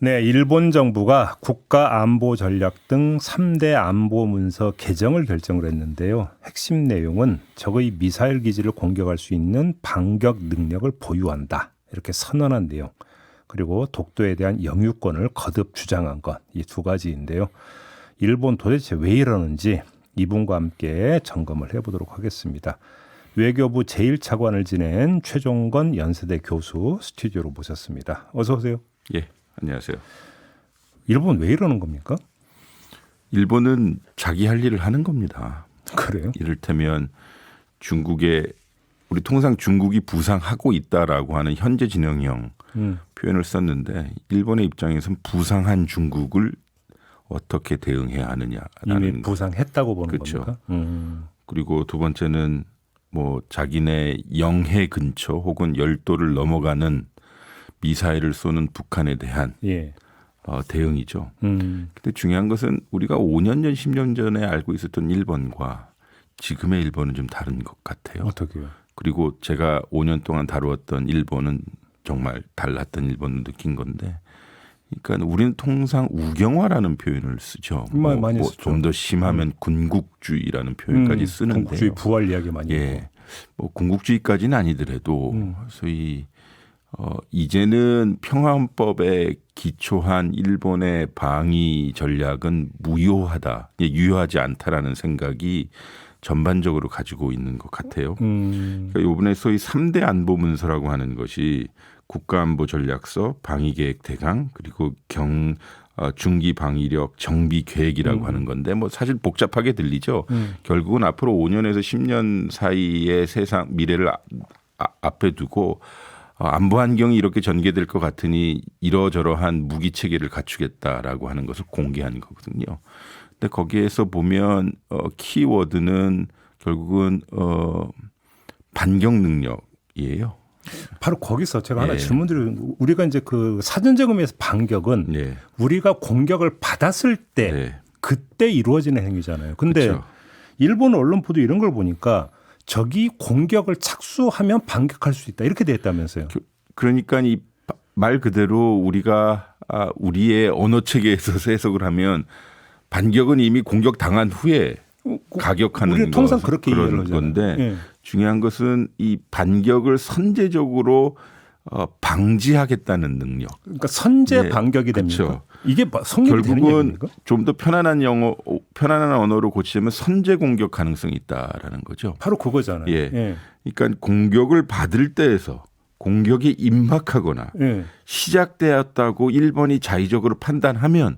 네, 일본 정부가 국가안보전략 등 3대 안보문서 개정을 결정을 했는데요. 핵심 내용은 적의 미사일 기지를 공격할 수 있는 반격 능력을 보유한다. 이렇게 선언한 내용. 그리고 독도에 대한 영유권을 거듭 주장한 것. 이 두 가지인데요. 일본 도대체 왜 이러는지 이분과 함께 점검을 해보도록 하겠습니다. 외교부 제1차관을 지낸 최종건 연세대 교수 스튜디오로 모셨습니다. 어서 오세요. 예, 안녕하세요. 일본 왜 이러는 겁니까? 일본은 자기 할 일을 하는 겁니다. 그래요? 이를테면 우리 통상 중국이 부상하고 있다라고 하는 현재 진영형 표현을 썼는데 일본의 입장에서는 부상한 중국을 어떻게 대응해야 하느냐라는 이미 부상했다고 보는 그렇죠. 겁니까? 그리고 두 번째는 뭐 자기네 영해 근처 혹은 열도를 넘어가는 미사일을 쏘는 북한에 대한 예. 대응이죠. 근데 중요한 것은 우리가 5년 전, 10년 전에 알고 있었던 일본과 지금의 일본은 좀 다른 것 같아요. 어떻게요? 그리고 제가 5년 동안 다루었던 일본은 정말 달랐던 일본을 느낀 건데, 그러니까 우리는 통상 우경화라는 표현을 쓰죠. 많이 쓰죠. 좀 더 심하면 군국주의라는 표현까지 쓰는데요. 군국주의 부활 이야기 많이 예, 하고. 뭐 군국주의까지는 아니더라도 소위 이제는 평화헌법에 기초한 일본의 방위 전략은 무효하다, 유효하지 않다라는 생각이 전반적으로 가지고 있는 것 같아요. 그러니까 이번에 소위 3대 안보 문서라고 하는 것이 국가안보전략서, 방위계획 대강, 그리고 중기 방위력 정비 계획이라고 하는 건데 뭐 사실 복잡하게 들리죠. 결국은 앞으로 5년에서 10년 사이의 세상 미래를 앞에 두고 안보 환경이 이렇게 전개될 것 같으니 이러저러한 무기 체계를 갖추겠다라고 하는 것을 공개한 거거든요. 근데 거기에서 보면 키워드는 결국은 반격 능력이에요. 바로 거기서 제가 하나 질문드리는, 우리가 이제 그 사전제금에서 반격은 우리가 공격을 받았을 때 그때 이루어지는 행위잖아요. 근데 그렇죠. 일본 언론 보도 이런 걸 보니까 적이 공격을 착수하면 반격할 수 있다, 이렇게 돼 있다면서요. 그러니까 이 말 그대로 우리가 우리의 언어 체계에서 해석을 하면 반격은 이미 공격 당한 후에 가격하는 우리는 통상 그렇게 그런 건데 중요한 것은 이 반격을 선제적으로 방지하겠다는 능력. 그러니까 선제 반격이 됩니까? 그렇죠. 이게 성립이 되는 결국은 얘기입니까? 좀 더 편안한 언어로 고치자면 선제 공격 가능성이 있다라는 거죠. 바로 그거잖아요. 예. 그러니까 공격을 받을 때에서 공격이 임박하거나 시작되었다고 일본이 자의적으로 판단하면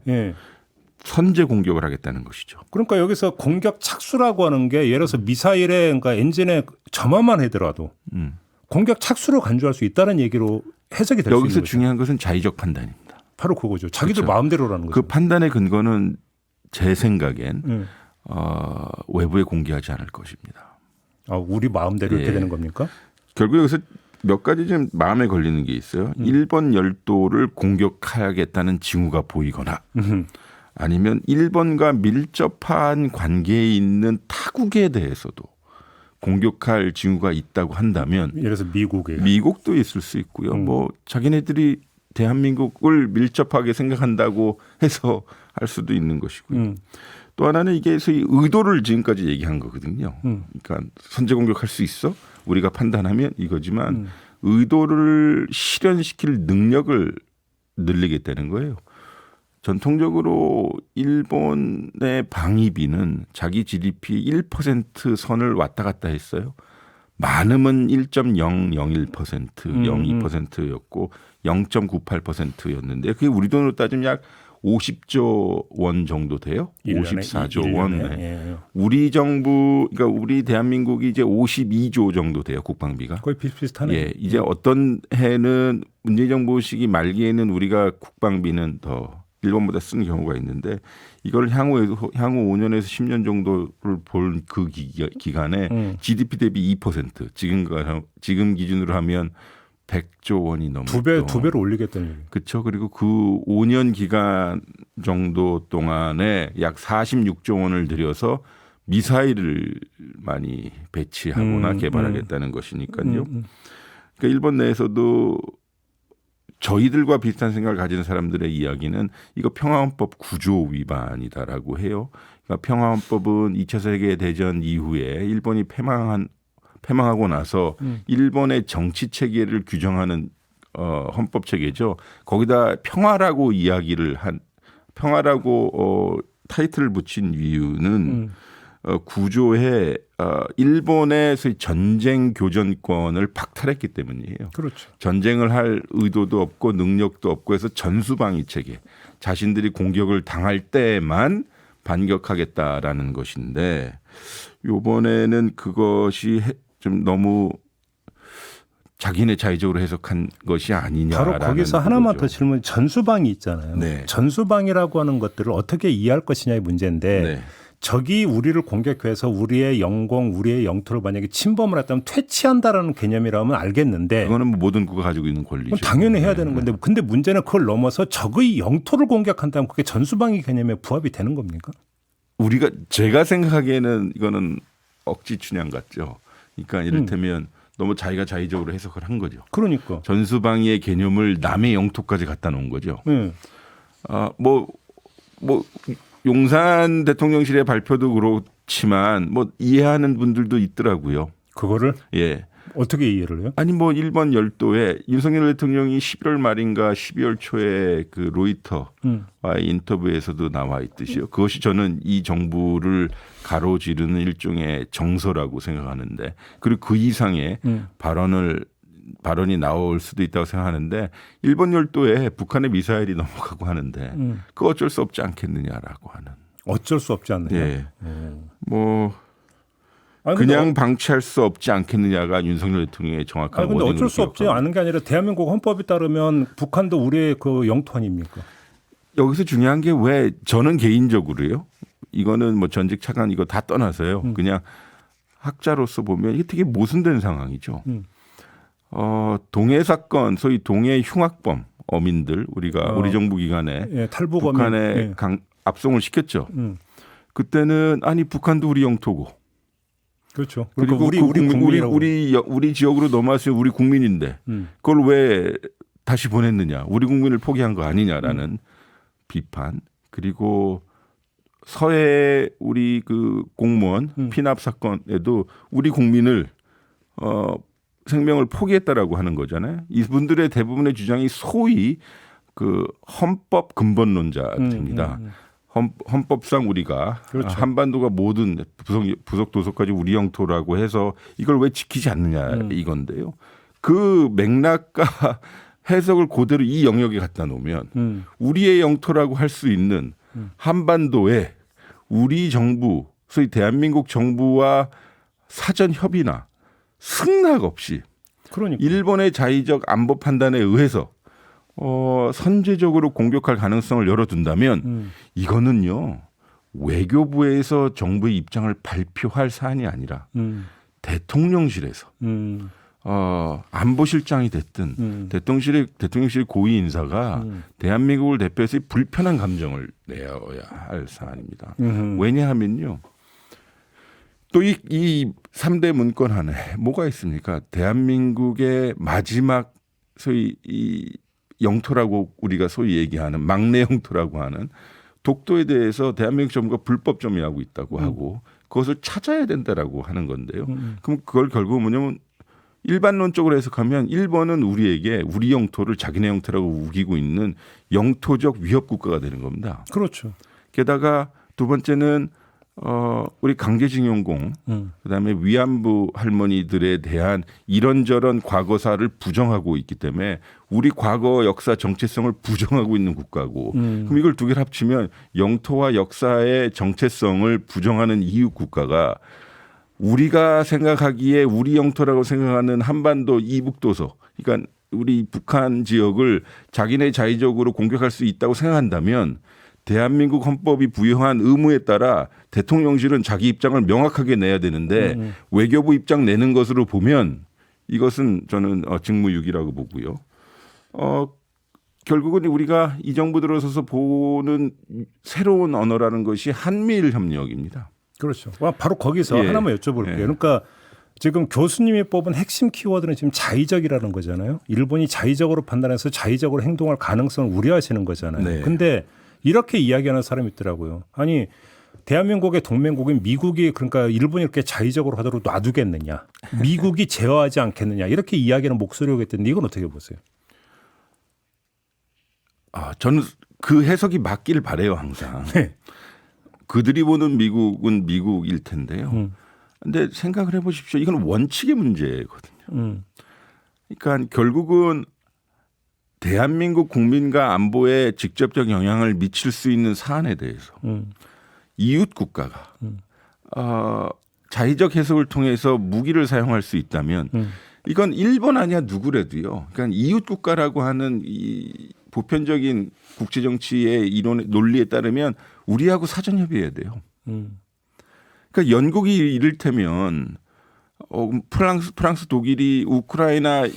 선제 공격을 하겠다는 것이죠. 그러니까 여기서 공격 착수라고 하는 게 예를 들어서 미사일에, 그러니까 엔진에 점화만 하더라도 공격 착수로 간주할 수 있다는 얘기로 해석이 될 수 있는 거죠. 여기서 중요한 것은 자의적 판단입니다. 바로 그거죠. 자기들 그렇죠. 마음대로라는 거죠. 그 판단의 근거는 제 생각엔 외부에 공개하지 않을 것입니다. 우리 마음대로 이렇게 되는 겁니까? 결국 여기서 몇 가지 좀 마음에 걸리는 게 있어요. 일본 열도를 공격하겠다는 징후가 보이거나 아니면 일본과 밀접한 관계에 있는 타국에 대해서도 공격할 징후가 있다고 한다면, 예를 들어서 미국도 있을 수 있고요. 뭐 자기네들이 대한민국을 밀접하게 생각한다고 해서 할 수도 있는 것이고요. 또 하나는 이게 소위 의도를 지금까지 얘기한 거거든요. 그러니까 선제 공격할 수 있어? 우리가 판단하면 이거지만 의도를 실현시킬 능력을 늘리겠다는 거예요. 전통적으로 일본의 방위비는 자기 GDP 1% 선을 왔다 갔다 했어요. 많으면 1.001%, 02%였고 0.98%였는데 그게 우리 돈으로 따지면 약 50조 원 정도 돼요. 54조 원. 우리 정부, 그러니까 우리 대한민국이 이제 52조 정도 돼요. 국방비가. 거의 비슷비슷하네요. 예, 이제 어떤 해는 문재인 정부 시기 말기에는 우리가 국방비는 더 일본보다 쓰는 경우가 있는데 이걸 향후 5년에서 10년 정도를 볼 그 기간에 GDP 대비 2%, 지금 기준으로 하면 100조 원이 넘는 두 배로 올리겠다는 얘기. 그렇죠. 그리고 그 5년 기간 정도 동안에 약 46조 원을 들여서 미사일을 많이 배치하거나 개발하겠다는 것이니까요. 그러니까 일본 내에서도 저희들과 비슷한 생각을 가지는 사람들의 이야기는 이거 평화헌법 구조 위반이다라고 해요. 그러니까 평화헌법은 2차 세계대전 이후에 일본이 패망하고 나서 일본의 정치 체계를 규정하는 헌법 체계죠. 거기다 평화라고 타이틀을 붙인 이유는 구조에 일본의 소위 전쟁 교전권을 박탈했기 때문이에요. 그렇죠. 전쟁을 할 의도도 없고 능력도 없고 해서 전수방위 체계, 자신들이 공격을 당할 때만 반격하겠다라는 것인데 이번에는 그것이 좀 너무 자기네 자의적으로 해석한 것이 아니냐라는 바로 거기서 하나만 거죠. 더 질문. 전수방위 있잖아요. 네. 전수방위라고 하는 것들을 어떻게 이해할 것이냐의 문제인데 네. 적이 우리를 공격해서 우리의 영공, 우리의 영토를 만약에 침범을 했다면 퇴치한다라는 개념이라면 알겠는데 그거는 뭐 모든 국가 가지고 있는 권리죠. 그건 당연히 해야 네, 되는 네. 건데 근데 문제는 그걸 넘어서 적의 영토를 공격한다면 그게 전수방위 개념에 부합이 되는 겁니까? 제가 생각하기에는 이거는 억지 춘향 같죠. 그러니까 이를테면 너무 자기가 자의적으로 해석을 한 거죠. 그러니까. 전수방위의 개념을 남의 영토까지 갖다 놓은 거죠. 네. 뭐 용산 대통령실의 발표도 그렇지만 뭐 이해하는 분들도 있더라고요. 그거를 예. 어떻게 이해를 해요? 아니 뭐 일본 열도에 윤석열 대통령이 11월 말인가 12월 초에 그 로이터와의 인터뷰에서도 나와 있듯이요. 그것이 저는 이 정부를 가로지르는 일종의 정서라고 생각하는데 그리고 그 이상의 발언이 나올 수도 있다고 생각하는데 일본 열도에 북한의 미사일이 넘어가고 하는데 그거 어쩔 수 없지 않겠느냐라고 하는. 어쩔 수 없지 않느냐. 예. 뭐 아니, 그냥 방치할 수 없지 않겠느냐가 윤석열 대통령의 정확한 근데 워딩으로 어쩔 수 없지 기억합니다. 않은 게 아니라 대한민국 헌법에 따르면 북한도 우리의 그 영토 아닙니까? 여기서 중요한 게 왜 저는 개인적으로요. 이거는 뭐 전직 차관 이거 다 떠나서요. 그냥 학자로서 보면 이게 되게 모순된 상황이죠. 동해 사건, 소위 동해 흉악범 어민들 우리가 우리 정부 기간에 예, 탈북 북한에 예. 압송을 시켰죠. 그때는 아니 북한도 우리 영토고. 그렇죠. 그리고 그러니까 우리 국민이라고. 우리 지역으로 넘어왔으면 우리 국민인데 그걸 왜 다시 보냈느냐? 우리 국민을 포기한 거 아니냐라는 비판. 그리고 서해 우리 그 공무원 피납 사건에도 우리 국민을 생명을 포기했다라고 하는 거잖아요. 이분들의 대부분의 주장이 소위 그 헌법 근본론자입니다. 헌법상 우리가 그렇죠. 한반도가 모든 부속 도서까지 우리 영토라고 해서 이걸 왜 지키지 않느냐 이건데요. 그 맥락과 해석을 그대로 이 영역에 갖다 놓으면 우리의 영토라고 할 수 있는 한반도에 우리 정부, 소위 대한민국 정부와 사전 협의나 승낙 없이 그러니까. 일본의 자의적 안보 판단에 의해서 선제적으로 공격할 가능성을 열어둔다면 이거는요 외교부에서 정부의 입장을 발표할 사안이 아니라 대통령실에서 안보실장이 됐든 대통령실 고위 인사가 대한민국을 대표해서 불편한 감정을 내어야 할 사안입니다. 왜냐하면요. 또 이 3대 문건 안에 뭐가 있습니까? 대한민국의 마지막 소위 이 영토라고 우리가 소위 얘기하는 막내 영토라고 하는 독도에 대해서 대한민국 정부가 불법 점유하고 있다고 하고 그것을 찾아야 된다라고 하는 건데요. 그럼 그걸 결국 뭐냐면 일반론적으로 해석하면 일본은 우리에게 우리 영토를 자기네 영토라고 우기고 있는 영토적 위협 국가가 되는 겁니다. 그렇죠. 게다가 두 번째는 우리 강제징용공 그다음에 위안부 할머니들에 대한 이런저런 과거사를 부정하고 있기 때문에 우리 과거 역사 정체성을 부정하고 있는 국가고 그럼 이걸 두 개를 합치면 영토와 역사의 정체성을 부정하는 이웃 국가가 우리가 생각하기에 우리 영토라고 생각하는 한반도 이북도서 그러니까 우리 북한 지역을 자기네 자의적으로 공격할 수 있다고 생각한다면 대한민국 헌법이 부여한 의무에 따라 대통령실은 자기 입장을 명확하게 내야 되는데 외교부 입장 내는 것으로 보면 이것은 저는 직무유기라고 보고요. 결국은 우리가 이 정부 들어서서 보는 새로운 언어라는 것이 한미일 협력입니다. 그렇죠. 바로 거기서 예. 하나만 여쭤볼게요. 예. 그러니까 지금 교수님이 뽑은 핵심 키워드는 지금 자의적이라는 거잖아요. 일본이 자의적으로 판단해서 자의적으로 행동할 가능성을 우려하시는 거잖아요. 네. 근데 이렇게 이야기하는 사람이 있더라고요. 아니 대한민국의 동맹국인 미국이 그러니까 일본이 이렇게 자의적으로 하도록 놔두겠느냐. 미국이 제어하지 않겠느냐. 이렇게 이야기하는 목소리가 있던데 이건 어떻게 보세요? 저는 그 해석이 맞길 바라요 항상. 네. 그들이 보는 미국은 미국일 텐데요. 근데 생각을 해보십시오. 이건 원칙의 문제거든요. 그러니까 결국은 대한민국 국민과 안보에 직접적 영향을 미칠 수 있는 사안에 대해서 이웃 국가가 자의적 해석을 통해서 무기를 사용할 수 있다면 이건 일본 아니야 누구래도요. 그러니까 이웃 국가라고 하는 이 보편적인 국제 정치의 이론 논리에 따르면 우리하고 사전 협의해야 돼요. 그러니까 영국이 이를테면 프랑스, 독일이 우크라이나에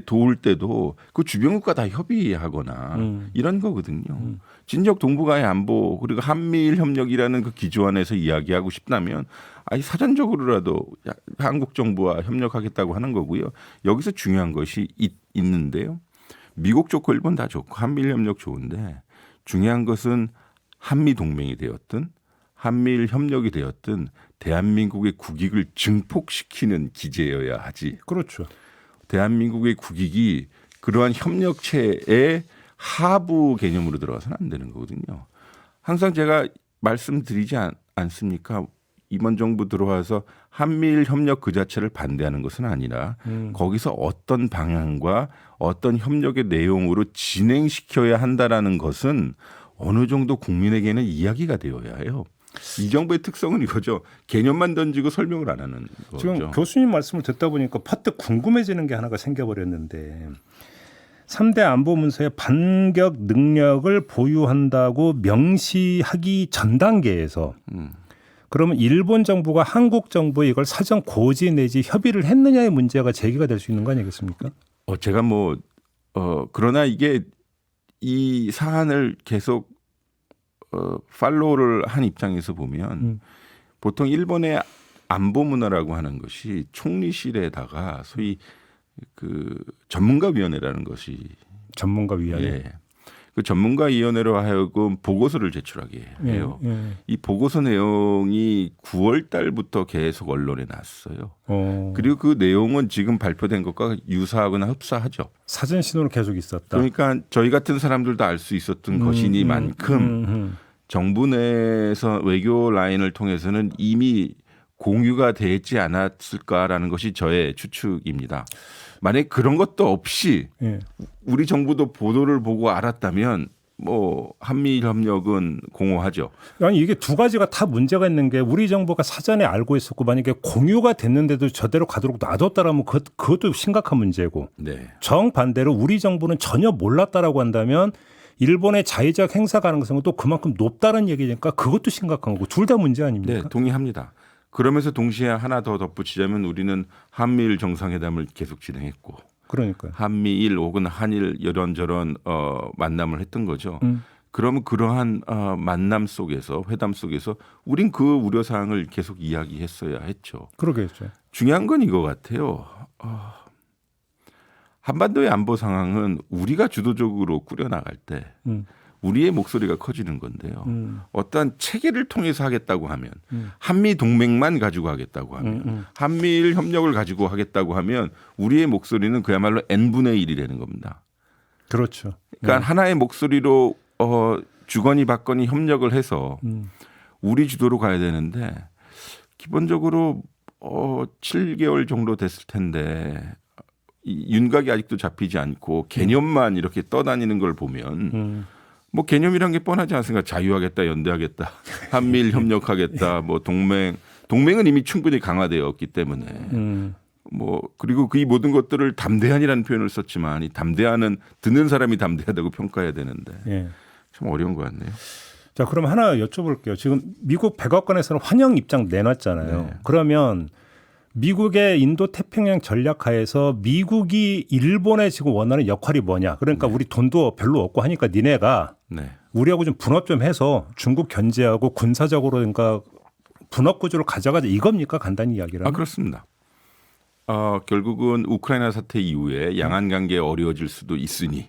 도울 때도 그 주변국과 다 협의하거나 이런 거거든요. 진적 동북아의 안보 그리고 한미일 협력이라는 그 기조 안에서 이야기하고 싶다면 아니 사전적으로라도 한국 정부와 협력하겠다고 하는 거고요. 여기서 중요한 것이 있는데요. 미국 좋고 일본 다 좋고 한미일 협력 좋은데 중요한 것은 한미 동맹이 되었든 한미일 협력이 되었든 대한민국의 국익을 증폭시키는 기제여야 하지. 그렇죠. 대한민국의 대한민국의 국익이 그러한 협력체의 하부 개념으로 들어가서는 안 되는 거거든요. 항상 제가 말씀드리지 않습니까? 이번 정부 들어와서 한미일 협력 그 자체를 반대하는 것은 아니라 거기서 어떤 방향과 어떤 협력의 내용으로 진행시켜야 한다라는 것은 어느 정도 국민에게는 이야기가 되어야 해요. 이 정부의 특성은 이거죠. 개념만 던지고 설명을 안 하는 거죠. 지금 교수님 말씀을 듣다 보니까 퍼뜩 궁금해지는 게 하나가 생겨버렸는데 3대 안보 문서의 반격 능력을 보유한다고 명시하기 전 단계에서 그러면 일본 정부가 한국 정부에 이걸 사전 고지 내지 협의를 했느냐의 문제가 제기가 될 수 있는 거 아니겠습니까? 제가 그러나 이게 이 사안을 계속 팔로우를 한 입장에서 보면 보통 일본의 안보 문화라고 하는 것이 총리실에다가 소위 그 전문가위원회라는 것이 전문가위원회. 예. 그 전문가위원회로 하여금 보고서를 제출하게 해요. 이 보고서 내용이 9월 달부터 계속 언론에 났어요. 그리고 그 내용은 지금 발표된 것과 유사하거나 흡사하죠. 사전 신호는 계속 있었다. 그러니까 저희 같은 사람들도 알 수 있었던 것이니만큼 정부 내에서 외교 라인을 통해서는 이미 공유가 되지 않았을까라는 것이 저의 추측입니다. 만약에 그런 것도 없이 우리 정부도 보도를 보고 알았다면 한미일 협력은 공허하죠. 아니 이게 두 가지가 다 문제가 있는 게 우리 정부가 사전에 알고 있었고 만약에 공유가 됐는데도 저대로 가도록 놔뒀다라면 그것도 심각한 문제고 네. 정반대로 우리 정부는 전혀 몰랐다라고 한다면 일본의 자의적 행사 가능성은 또 그만큼 높다는 얘기니까 그것도 심각한 거고 둘 다 문제 아닙니까? 네, 동의합니다. 그러면서 동시에 하나 더 덧붙이자면 우리는 한미일 정상회담을 계속 진행했고 그러니까요. 한미일 혹은 한일 이런저런 만남을 했던 거죠. 그러면 그러한 만남 속에서 회담 속에서 우린 그 우려사항을 계속 이야기했어야 했죠. 그러겠죠. 중요한 건 이거 같아요. 한반도의 안보 상황은 우리가 주도적으로 꾸려나갈 때 우리의 목소리가 커지는 건데요. 어떠한 체계를 통해서 하겠다고 하면 한미 동맹만 가지고 하겠다고 하면 한미일 협력을 가지고 하겠다고 하면 우리의 목소리는 그야말로 n분의 1이 되는 겁니다. 그렇죠. 그러니까 하나의 목소리로 주거니 받거니 협력을 해서 우리 주도로 가야 되는데 기본적으로 7개월 정도 됐을 텐데 윤곽이 아직도 잡히지 않고 개념만 이렇게 떠다니는 걸 보면 개념이란 게 뻔하지 않습니까? 자유하겠다, 연대하겠다, 한미일 협력하겠다, 동맹은 이미 충분히 강화되었기 때문에 그리고 그 이 모든 것들을 담대한이라는 표현을 썼지만 이 담대한은 듣는 사람이 담대하다고 평가해야 되는데 참 어려운 것 같네요. 자, 그럼 하나 여쭤볼게요. 지금 미국 백악관에서는 환영 입장 내놨잖아요. 네. 그러면 미국의 인도 태평양 전략하에서 미국이 일본에 지금 원하는 역할이 뭐냐? 그러니까 우리 돈도 별로 없고 하니까 니네가 우리하고 좀 분업 좀 해서 중국 견제하고 군사적으로 그러니까 분업 구조를 가져가자 이겁니까? 간단히 이야기를. 그렇습니다. 결국은 우크라이나 사태 이후에 양안 관계 어려워질 수도 있으니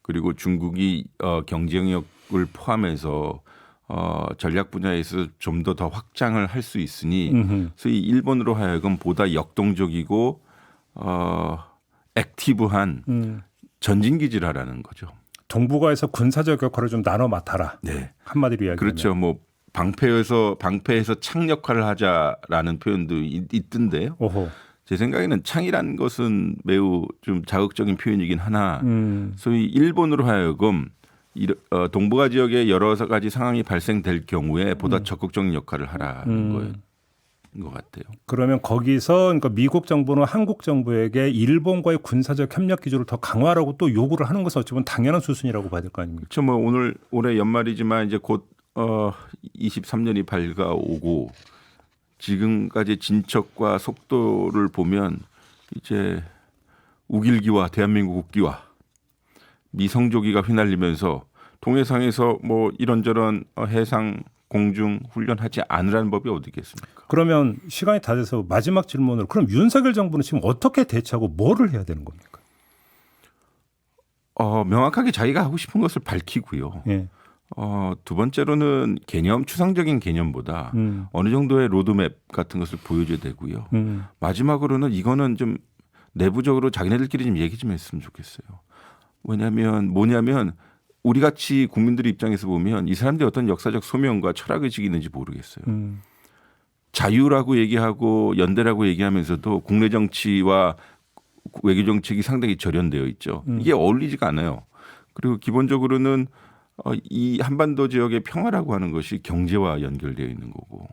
그리고 중국이 경제 영역을 포함해서 전략 분야에서 좀 더 확장을 할 수 있으니 그래서 이 일본으로 하여금 보다 역동적이고 액티브한 전진 기지를 하라는 거죠. 동북아에서 군사적 역할을 좀 나눠 맡아라. 네. 한마디로 이야기하면. 그렇죠. 뭐 방패에서 창 역할을 하자라는 표현도 있던데요. 오호. 제 생각에는 창이라는 것은 매우 좀 자극적인 표현이긴 하나 소위 일본으로 하여금 동북아 지역에 여러 가지 상황이 발생될 경우에 보다 적극적인 역할을 하라는 거예요. 것 같아요. 그러면 거기서 그러니까 미국 정부는 한국 정부에게 일본과의 군사적 협력 기조를 더 강화하라고 또 요구를 하는 것은 어찌 보면 당연한 수순이라고 봐야 될 거 아닙니까? 그렇죠. 뭐 올해 연말이지만 이제 곧 23년이 밝아오고 지금까지 진척과 속도를 보면 이제 우길기와 대한민국 국기와 미성조기가 휘날리면서 동해상에서 뭐 이런저런 해상 공중 훈련하지 않으라는 법이 어디 있겠습니까? 그러면 시간이 다 돼서 마지막 질문으로 그럼 윤석열 정부는 지금 어떻게 대처하고 뭐를 해야 되는 겁니까? 명확하게 자기가 하고 싶은 것을 밝히고요. 예. 두 번째로는 추상적인 개념보다 어느 정도의 로드맵 같은 것을 보여줘야 되고요. 마지막으로는 이거는 좀 내부적으로 자기네들끼리 좀 얘기 좀 했으면 좋겠어요. 뭐냐면 우리 같이 국민들의 입장에서 보면 이 사람들이 어떤 역사적 소명과 철학을 지키는지 모르겠어요. 자유라고 얘기하고 연대라고 얘기하면서도 국내 정치와 외교 정책이 상당히 절연되어 있죠. 이게 어울리지가 않아요. 그리고 기본적으로는 이 한반도 지역의 평화라고 하는 것이 경제와 연결되어 있는 거고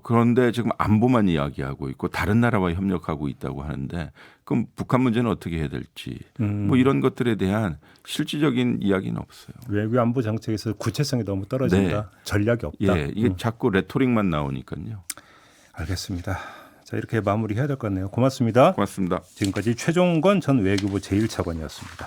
그런데 지금 안보만 이야기하고 있고 다른 나라와 협력하고 있다고 하는데 그럼 북한 문제는 어떻게 해야 될지 뭐 이런 것들에 대한 실질적인 이야기는 없어요. 외교 안보 정책에서 구체성이 너무 떨어진다. 네. 전략이 없다. 예, 이게 자꾸 레토릭만 나오니까요. 알겠습니다. 자, 이렇게 마무리해야 될 것 같네요. 고맙습니다. 고맙습니다. 지금까지 최종건 전 외교부 제1차관이었습니다.